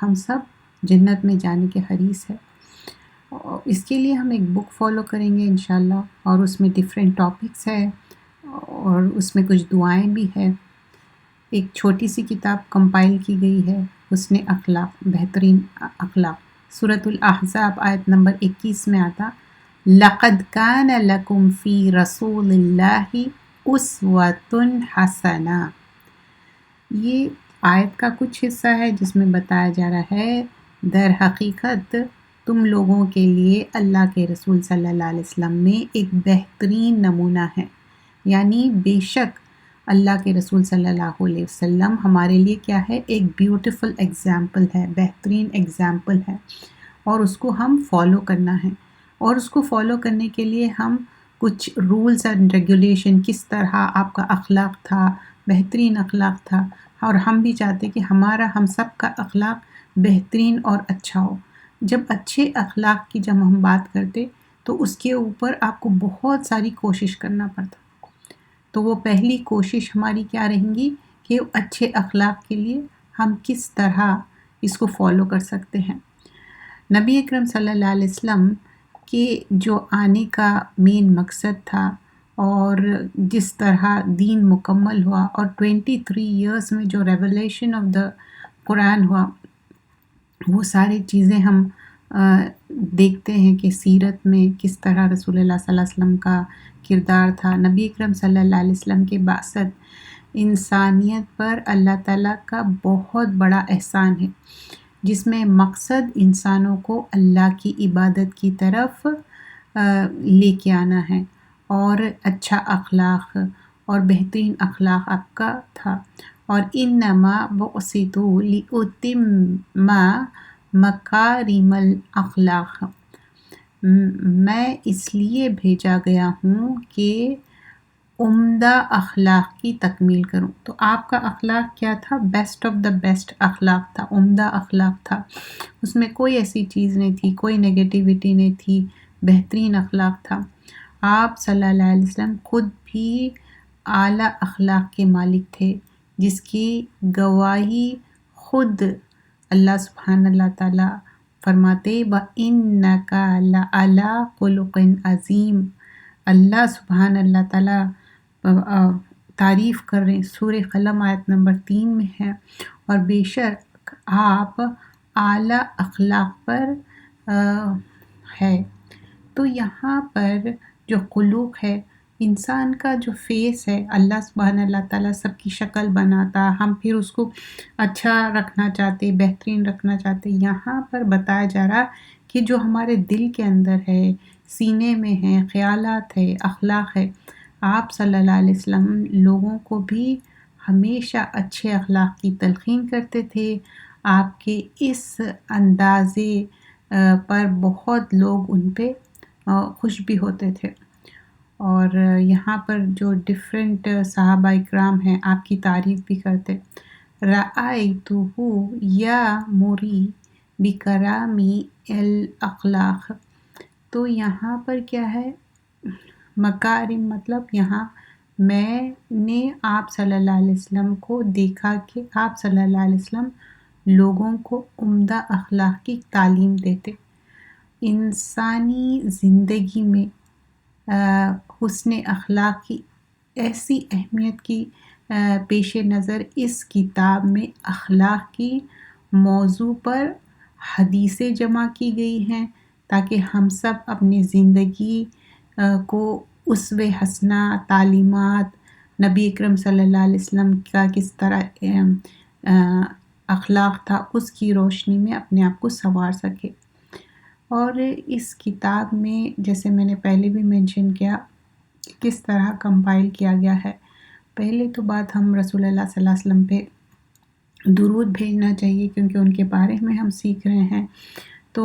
ہم سب جنت میں جانے کے حریص ہے۔ اور اس کے لیے ہم ایک بک فالو کریں گے انشاءاللہ، اور اس میں ڈیفرنٹ ٹاپکس ہے اور اس میں کچھ دعائیں بھی ہے۔ ایک چھوٹی سی کتاب کمپائل کی گئی ہے، حسن اخلاق، بہترین اخلاق۔ سورۃ الاحزاب آیت نمبر 21 میں آتا لَقَدْ كَانَ لَكُمْ فِي رَسُولِ اللَّهِ أُسْوَةٌ حَسَنَةٌ۔ یہ آیت کا کچھ حصہ ہے جس میں بتایا جا رہا ہے در حقیقت تم لوگوں کے لیے اللہ کے رسول صلی اللہ علیہ وسلم میں ایک بہترین نمونہ ہے، یعنی بے شک اللہ کے رسول صلی اللہ علیہ وسلم ہمارے لیے کیا ہے، ایک بیوٹیفل ایگزامپل ہے، بہترین ایگزامپل ہے، اور اس کو ہم فالو کرنا ہے۔ اور اس کو فالو کرنے کے لیے ہم کچھ رولز اینڈ ریگولیشن، کس طرح آپ کا اخلاق تھا، بہترین اخلاق تھا، اور ہم بھی چاہتے کہ ہم سب کا اخلاق بہترین اور اچھا ہو۔ جب اچھے اخلاق کی جب ہم بات کرتے تو اس کے اوپر آپ کو بہت ساری کوشش کرنا پڑتا۔ تو وہ پہلی کوشش ہماری کیا رہیں گی کہ اچھے اخلاق کے لیے ہم کس طرح اس کو فالو کر سکتے ہیں۔ نبی اکرم صلی اللہ علیہ وسلم کے جو آنے کا مین مقصد تھا اور جس طرح دین مکمل ہوا، اور 23 ایئرس میں جو ریولیشن آف دا قرآن ہوا، وہ ساری چیزیں ہم دیکھتے ہیں کہ سیرت میں کس طرح رسول اللہ صلی اللہ علیہ وسلم کا کردار تھا۔ نبی اکرم صلی اللہ علیہ وسلم کے بعثت انسانیت پر اللہ تعالیٰ کا بہت بڑا احسان ہے، جس میں مقصد انسانوں کو اللہ کی عبادت کی طرف لے کے آنا ہے، اور اچھا اخلاق اور بہترین اخلاق آپ کا تھا۔ اور انما بعثت لأتم مکارم الاخلاق، میں اس لیے بھیجا گیا ہوں کہ عمدہ اخلاق کی تکمیل کروں۔ تو آپ کا اخلاق کیا تھا؟ بیسٹ آف دا بیسٹ اخلاق تھا، عمدہ اخلاق تھا، اس میں کوئی ایسی چیز نہیں تھی، کوئی نگیٹیوٹی نہیں تھی، بہترین اخلاق تھا۔ آپ صلی اللہ علیہ وسلم خود بھی اعلیٰ اخلاق کے مالک تھے، جس کی گواہی خود اللہ سبحانہ اللہ تعالیٰ فرماتے وَإِنَّكَ لَعَلَىٰ خُلُقٍ عَظِيمٍ۔ اللہ سبحانہ اللہ تعالیٰ تعریف کر رہے ہیں، سورہ قلم آیت نمبر 3 میں ہے، اور بے شک آپ اعلیٰ اخلاق پر ہے۔ تو یہاں پر جو خلوق ہے، انسان کا جو فیس ہے، اللہ سبحانہ اللہ تعالیٰ سب کی شکل بناتا، ہم پھر اس کو اچھا رکھنا چاہتے، بہترین رکھنا چاہتے۔ یہاں پر بتایا جا رہا کہ جو ہمارے دل کے اندر ہے، سینے میں ہے، خیالات ہے، اخلاق ہے، آپ صلی اللہ علیہ وسلم لوگوں کو بھی ہمیشہ اچھے اخلاق کی تلقین کرتے تھے۔ آپ کے اس اندازے پر بہت لوگ ان پہ خوش بھی ہوتے تھے۔ اور یہاں پر جو ڈفرینٹ صحابہ اکرام ہیں آپ کی تعریف بھی کرتے، رأیتہ یأمری بکرامی الاخلاق۔ تو یہاں پر کیا ہے، مکارم مطلب یہاں میں نے آپ صلی اللہ علیہ وسلم کو دیکھا کہ آپ صلی اللہ علیہ وسلم لوگوں کو عمدہ اخلاق کی تعلیم دیتے۔ انسانی زندگی میں حسن اخلاق کی ایسی اہمیت کی پیش نظر اس کتاب میں اخلاق کی موضوع پر حدیثیں جمع کی گئی ہیں، تاکہ ہم سب اپنی زندگی کو اسوہ حسنہ تعلیمات نبی اکرم صلی اللہ علیہ وسلم کا کس طرح اخلاق تھا، اس کی روشنی میں اپنے آپ کو سنوار سکے۔ اور اس کتاب میں جیسے میں نے پہلے بھی مینشن کیا، کس طرح کمپائل کیا گیا ہے۔ پہلے تو بات ہم رسول اللہ صلی اللہ علیہ وسلم پہ درود بھیجنا چاہیے، کیونکہ ان کے بارے میں ہم سیکھ رہے ہیں۔ تو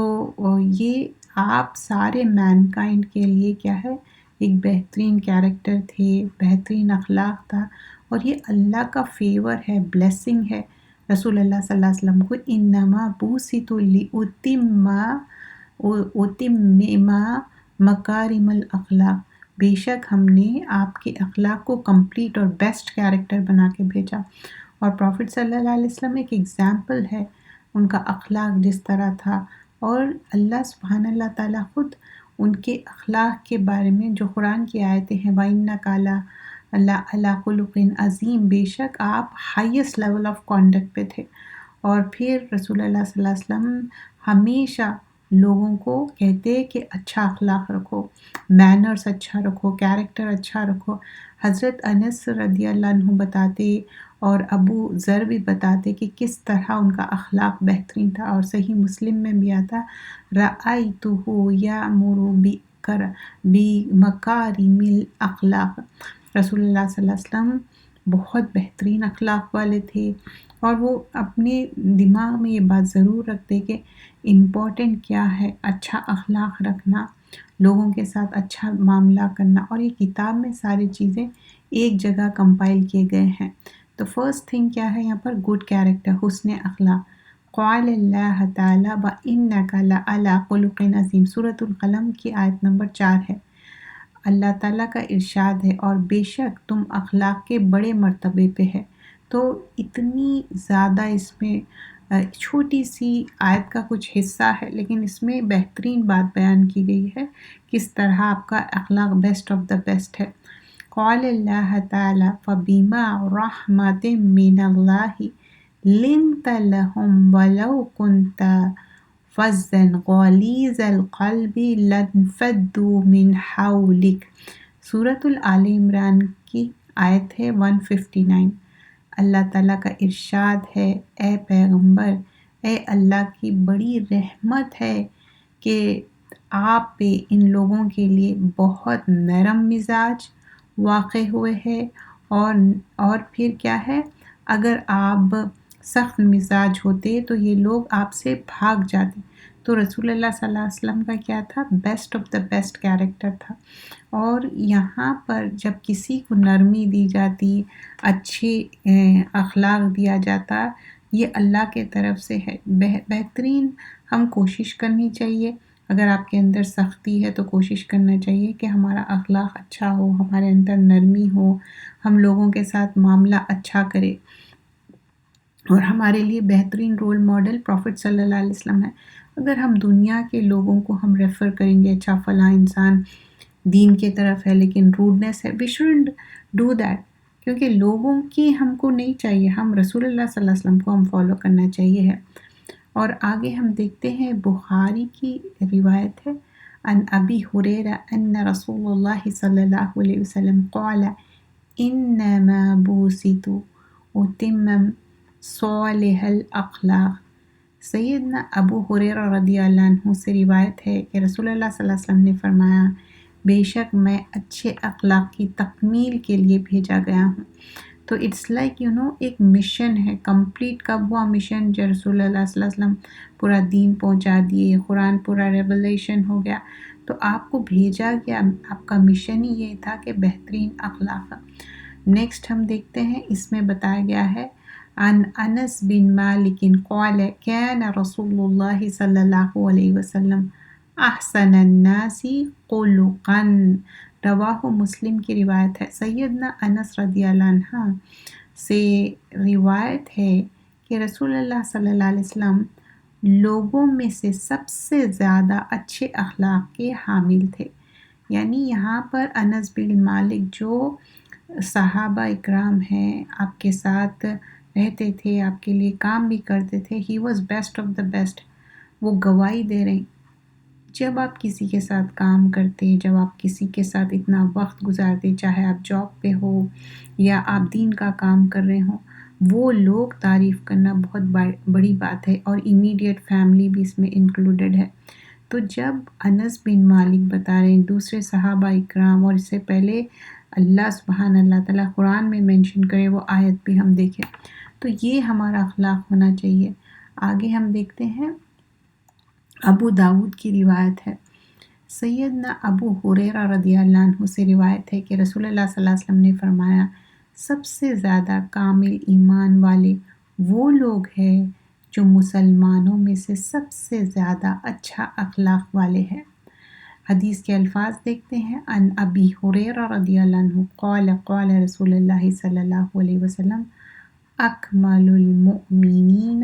یہ آپ سارے مین کائنڈ کے لیے کیا ہے، ایک بہترین کیریکٹر تھے، بہترین اخلاق تھا، اور یہ اللہ کا فیور ہے، بلیسنگ ہے رسول اللہ صلی اللہ علیہ وسلم کو۔ انما بعثت لأتمم مکارم الاخلاق، بے شک ہم نے آپ کے اخلاق کو کمپلیٹ اور بیسٹ کیریکٹر بنا کے بھیجا۔ اور پروفٹ صلی اللہ علیہ وسلم ایک ایگزامپل ہے ان کا اخلاق جس طرح تھا، اور اللہ سبحان اللہ تعالیٰ خود ان کے اخلاق کے بارے میں جو قرآن کی آیتیں ہیں، وَإِنَّكَ لَعَلَىٰ خُلُقٍ عَظِيمٍ، بے شک آپ ہائیسٹ لیول آف کانڈکٹ پہ تھے۔ اور پھر رسول اللہ صلی اللہ علیہ وسلم ہمیشہ لوگوں کو کہتے کہ اچھا اخلاق رکھو، مینرز اچھا رکھو، کیریکٹر اچھا رکھو۔ حضرت انس رضی اللہ عنہ بتاتے اور ابو ذر بھی بتاتے کہ کس طرح ان کا اخلاق بہترین تھا، اور صحیح مسلم میں بھی آتا رأیتہ یأمر بمکارم الاخلاق، رسول اللہ صلی اللہ علیہ وسلم بہت بہترین اخلاق والے تھے، اور وہ اپنے دماغ میں یہ بات ضرور رکھتے کہ امپورٹنٹ کیا ہے، اچھا اخلاق رکھنا، لوگوں کے ساتھ اچھا معاملہ کرنا، اور یہ کتاب میں ساری چیزیں ایک جگہ کمپائل کیے گئے ہیں۔ تو فرسٹ تھنگ کیا ہے یہاں پر؟ گڈ کیریکٹر، حسن اخلاق۔ قال اللہ تعالیٰ وَإِنَّكَ لَعَلَىٰ خُلُقٍ عَظِيمٍ، سورۃ القلم کی آیت نمبر 4 ہے۔ اللہ تعالیٰ کا ارشاد ہے اور بے شک تم اخلاق کے بڑے مرتبے پہ ہے۔ تو اتنی زیادہ اس میں چھوٹی سی آیت کا کچھ حصہ ہے، لیکن اس میں بہترین بات بیان کی گئی ہے، کس طرح آپ کا اخلاق بیسٹ آف دا بیسٹ ہے۔ قال اللہ تعالیٰ فَبِمَا رَحْمَةٍ مِّنَ اللَّهِ لِنْتَ لَهُمْ وَلَوْ كُنْتَ فَظًّا غَلِيظَ الْقَلْبِ لَانفَضُّوا مِنْ حَوْلِكَ، سورۃ الآل عمران کی آیت ہے 159۔ اللہ تعالیٰ کا ارشاد ہے، اے پیغمبر، اے اللہ کی بڑی رحمت ہے کہ آپ پہ ان لوگوں کے لیے بہت نرم مزاج واقع ہوئے ہے، اور پھر کیا ہے، اگر آپ سخت مزاج ہوتے تو یہ لوگ آپ سے بھاگ جاتے۔ تو رسول اللہ صلی اللہ علیہ وسلم کا کیا تھا؟ Best of the best character تھا۔ اور یہاں پر جب کسی کو نرمی دی جاتی، اچھے اخلاق دیا جاتا، یہ اللہ کے طرف سے ہے۔ بہترین ہم کوشش کرنی چاہیے، اگر آپ کے اندر سختی ہے تو کوشش کرنا چاہیے کہ ہمارا اخلاق اچھا ہو، ہمارے اندر نرمی ہو، ہم لوگوں کے ساتھ معاملہ اچھا کرے۔ اور ہمارے لیے بہترین رول ماڈل پروفٹ صلی اللہ علیہ وسلم ہے۔ اگر ہم دنیا کے لوگوں کو ہم ریفر کریں گے، اچھا فلاں انسان دین کے طرف ہے لیکن روڈنس ہے، وی شوڈنٹ ڈو دیٹ، کیونکہ لوگوں کی ہم کو نہیں چاہیے، ہم رسول اللہ صلی اللہ علیہ وسلم کو ہم فالو کرنا چاہیے ہے۔ اور آگے ہم دیکھتے ہیں، بخاری کی روایت ہے، ان ابی ہریرہ ان رسول اللہ صلی اللہ علیہ وسلم قال انما بوسیت اتمم صالح الاخلاق، سیدنا ابو ہریرہ رضی اللہ عنہ سے روایت ہے کہ رسول اللہ صلی اللہ علیہ وسلم نے فرمایا، بے شک میں اچھے اخلاق کی تکمیل کے لیے بھیجا گیا ہوں۔ تو اٹس لائک ایک مشن ہے، کمپلیٹ کب ہوا مشن؟ جو رسول اللہ صلی اللہ علیہ وسلم پورا دین پہنچا دیے، قرآن پورا ریولیشن ہو گیا، تو آپ کو بھیجا گیا، آپ کا مشن ہی یہ تھا کہ بہترین اخلاق۔ نیکسٹ ہم دیکھتے ہیں، اس میں بتایا گیا ہے، عن انس بن مالک قال كان رسول اللہ صلی اللہ علیہ وسلم احسن الناس خلقا، رواہ مسلم کی روایت ہے۔ سیدنا انس رضی اللہ عنہ سے روایت ہے کہ رسول اللہ صلی اللہ علیہ وسلم لوگوں میں سے سب سے زیادہ اچھے اخلاق کے حامل تھے۔ یعنی یہاں پر انس بن مالک جو صحابہ اکرام ہیں، آپ کے ساتھ رہتے تھے، آپ کے لیے کام بھی کرتے تھے، ہی was best of the best, وہ گواہی دے رہے ہیں۔ جب آپ کسی کے ساتھ کام کرتے، جب آپ کسی کے ساتھ اتنا وقت گزارتے، چاہے آپ جاب پہ ہو یا آپ دین کا کام کر رہے ہوں، وہ لوگ تعریف کرنا بہت بڑی بات ہے، اور امیڈیٹ فیملی بھی اس میں انکلوڈڈ ہے۔ تو جب انس بن مالک بتا رہے ہیں، دوسرے صحابہ اکرام، اور اس سے پہلے اللہ سبحان اللہ تعالیٰ قرآن میں مینشن کرے وہ آیت بھی ہم دیکھیں، تو یہ ہمارا اخلاق ہونا چاہیے۔ آگے ہم دیکھتے ہیں، ابو داود کی روایت ہے، سیدنا ابو ہریرہ رضی اللہ عنہ سے روایت ہے کہ رسول اللہ صلی اللہ علیہ وسلم نے فرمایا، سب سے زیادہ کامل ایمان والے وہ لوگ ہیں جو مسلمانوں میں سے سب سے زیادہ اچھا اخلاق والے ہیں۔ حدیث کے الفاظ دیکھتے ہیں، ان ابی ہریرہ رضی اللہ عنہ قال قال رسول اللہ صلی اللہ علیہ وسلم اکمل المؤمنین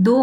2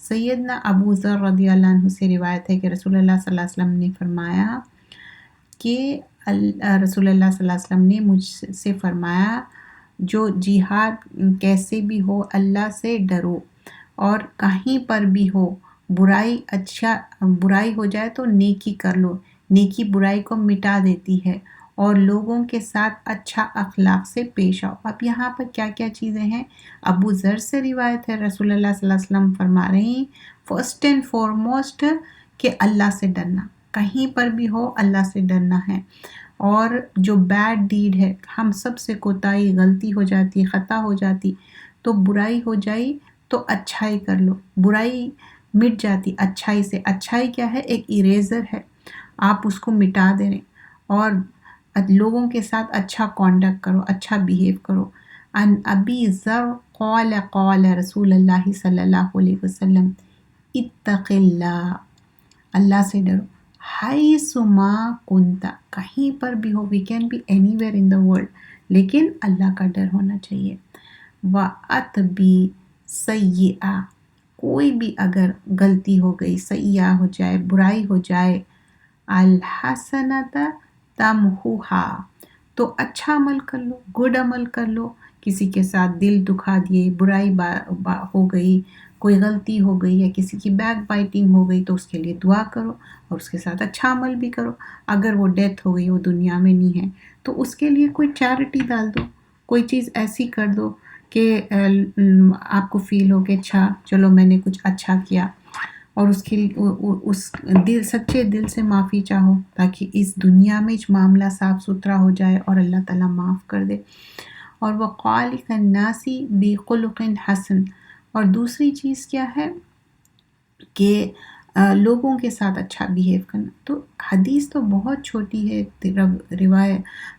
سیدنا ابو ذر رضی اللہ عنہ سے روایت ہے کہ رسول اللہ صلی اللہ علیہ وسلم نے فرمایا کہ رسول اللہ صلی اللہ علیہ وسلم نے مجھ سے فرمایا جو جہاد کیسے بھی ہو اللہ سے ڈرو، اور کہیں پر بھی ہو برائی ہو جائے تو نیکی کر لو، نیکی برائی کو مٹا دیتی ہے، اور لوگوں کے ساتھ اچھا اخلاق سے پیش آؤ۔ اب یہاں پر کیا کیا چیزیں ہیں؟ ابو ذر سے روایت ہے، رسول اللہ صلی اللہ علیہ وسلم فرما رہے ہیں فرسٹ اینڈ فارموسٹ کہ اللہ سے ڈرنا، کہیں پر بھی ہو اللہ سے ڈرنا ہے، اور جو بیڈ ڈیڈ ہے، ہم سب سے کوتاہی غلطی ہو جاتی، خطا ہو جاتی، تو برائی ہو جائی تو اچھائی کر لو، برائی مٹ جاتی اچھائی سے۔ اچھائی کیا ہے؟ ایک اریزر ہے، آپ اس کو مٹا دیں اور لوگوں کے ساتھ اچھا کانڈکٹ کرو، اچھا بیہیو کرو۔ ان ابی ذر قال قال رسول اللہ صلی اللہ علیہ وسلم اتق اللہ، اللہ سے ڈرو، حیث ما کنت، کہیں پر بھی ہو، we can be anywhere in the world, لیکن اللہ کا ڈر ہونا چاہیے۔ وَأَتْبِعْ سَیِّئَةً، کوئی بھی اگر غلطی ہو گئی، سیئہ ہو جائے، برائی ہو جائے، الحسنۃ تمحوها، تو اچھا عمل کر لو، گڈ عمل کر لو۔ کسی کے ساتھ دل دکھا دیے، برائی ہو گئی، کوئی غلطی ہو گئی یا کسی کی بیک بائٹنگ ہو گئی تو اس کے لیے دعا کرو اور اس کے ساتھ اچھا عمل بھی کرو۔ اگر وہ ڈیتھ ہو گئی، وہ دنیا میں نہیں ہے، تو اس کے لیے کوئی چیریٹی ڈال دو، کوئی چیز ایسی کر دو کہ آپ کو فیل ہو کہ اچھا چلو میں نے کچھ اچھا کیا، اور اس کے اس دل سچے دل سے معافی چاہو تاکہ اس دنیا میں معاملہ صاف ستھرا ہو جائے اور اللہ تعالیٰ معاف کر دے۔ اور وَقَالِقَ النَّاسِ بِخُلُقٍ حَسَنٍ، اور دوسری چیز کیا ہے کہ لوگوں کے ساتھ اچھا بیہیو کرنا۔ تو حدیث تو بہت چھوٹی ہے،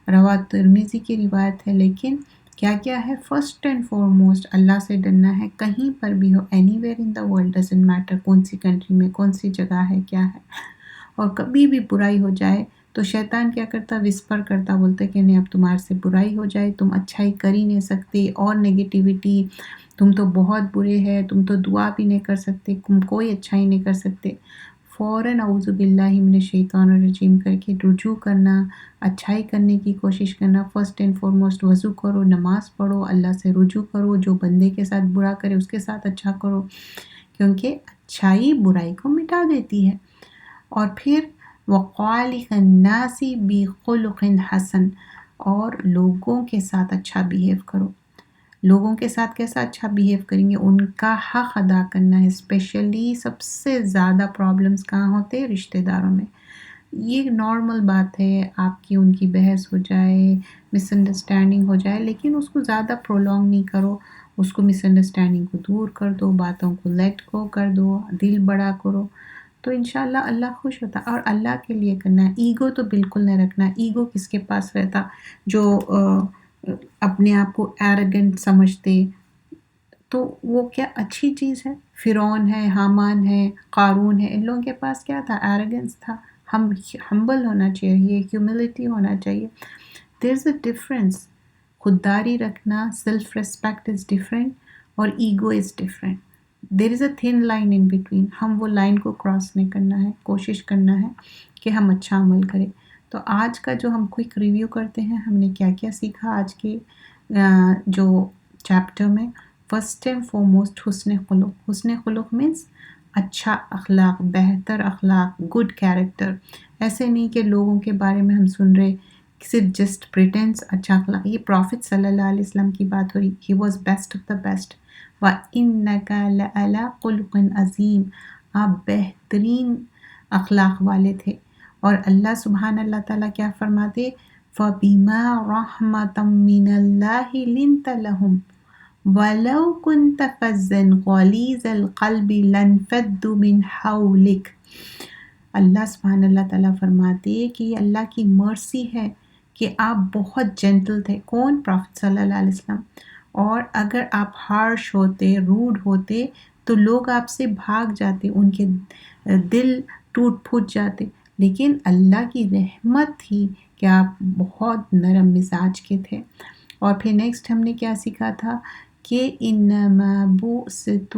روا ترمذی کی روایت ہے، لیکن کیا کیا ہے؟ فرسٹ اینڈ فارموسٹ اللہ سے ڈرنا ہے، کہیں پر بھی ہو، anywhere in the world, doesn't matter کون سی کنٹری میں، کون سی جگہ ہے، کیا ہے۔ اور کبھی بھی برائی ہو جائے تو شیطان کیا کرتا؟ وسپر کرتا، بولتا کہ نہیں اب تمہارے سے برائی ہو جائے، تم اچھائی کر ہی نہیں سکتے، اور نگیٹیوٹی، تم تو بہت برے ہیں، تم تو دعا بھی نہیں کر سکتے، تم کوئی اچھائی نہیں کر سکتے۔ فوراً اعوذ باللہ من الشیطان الرجیم کر کے رجوع کرنا، اچھائی کرنے کی کوشش کرنا۔ فرسٹ اینڈ فارموسٹ وضو کرو، نماز پڑھو، اللہ سے رجوع کرو، جو بندے کے ساتھ برا کرے اس کے ساتھ اچھا کرو، کیونکہ اچھائی برائی کو مٹا دیتی ہے۔ اور پھر وَقَالِقَ النَّاسِ بِخُلُقٍ حَسَنٍ، اور لوگوں کے ساتھ اچھا بیہیو کرو۔ لوگوں کے ساتھ کیسا اچھا بیہیو کریں گے؟ ان کا حق ادا کرنا ہے۔ اسپیشلی سب سے زیادہ پرابلمز کہاں ہوتے ہیں؟ رشتہ داروں میں۔ یہ نارمل بات ہے، آپ کی ان کی بحث ہو جائے، مس انڈرسٹینڈنگ ہو جائے، لیکن اس کو زیادہ پرولونگ نہیں کرو، اس کو مس انڈرسٹینڈنگ کو دور کر دو، باتوں کو لیٹ گو کر دو، دل بڑا کرو، تو انشاءاللہ اللہ خوش ہوتا۔ اور اللہ کے لیے کرنا ہے، ایگو تو بالکل نہیں رکھنا۔ ایگو کس کے پاس رہتا؟ جو اپنے آپ کو ایروگنٹ سمجھتے، تو وہ کیا اچھی چیز ہے؟ فرعون ہے، حامان ہے، قارون ہے، ان لوگوں کے پاس کیا تھا؟ ایروگنس تھا۔ ہم ہمبل ہونا چاہیے، ہیوملٹی ہونا چاہیے۔ دیر از اے ڈفرینس، خودداری رکھنا، سیلف ریسپیکٹ از ڈفرینٹ، اور ego is different. There is a thin line in between, ہم وہ لائن کو کراس نہیں کرنا ہے، کوشش کرنا ہے کہ ہم اچھا عمل کریں۔ تو آج کا جو ہم کوئک ریویو کرتے ہیں، ہم نے کیا کیا سیکھا آج کے جو چیپٹر میں؟ فرسٹ اینڈ فارموسٹ حسن خلق۔ حسن خلق مینس اچھا اخلاق، بہتر اخلاق، گڈ کیریکٹر۔ ایسے نہیں کہ لوگوں کے بارے میں ہم سن رہے صرف جسٹ پریٹینس اچھا اخلاق۔ یہ پروفٹ صلی اللہ علیہ وسلم کی بات ہو رہی، he was best of the best. وَإِنَّكَ لَعَلَىٰ خُلُقٍ عَظِيمٍ، آپ بہترین اخلاق والے تھے۔ اور اللہ سبحان اللہ تعالیٰ کیا فرماتے؟ فَبِمَا رَحْمَةٍ مِّنَ اللَّهِ لِنْتَ لَهُمْ وَلَوْ كُنْتَ فَظًّا غَلِيظَ الْقَلْبِ لَانفَضُّوا مِنْ حَوْلِكَ۔ اللہ سبحان اللہ تعالیٰ فرماتے کہ یہ اللہ کی مرسی ہے کہ آپ بہت جینٹل تھے۔ کون؟ پروفٹ صلی اللہ علیہ وسلم۔ اور اگر آپ ہارش ہوتے، روڈ ہوتے، تو لوگ آپ سے بھاگ جاتے، ان کے دل ٹوٹ پھوٹ جاتے، لیکن اللہ کی رحمت تھی کہ آپ بہت نرم مزاج کے تھے۔ اور پھر نیکسٹ ہم نے کیا سیکھا تھا کہ انما بعثت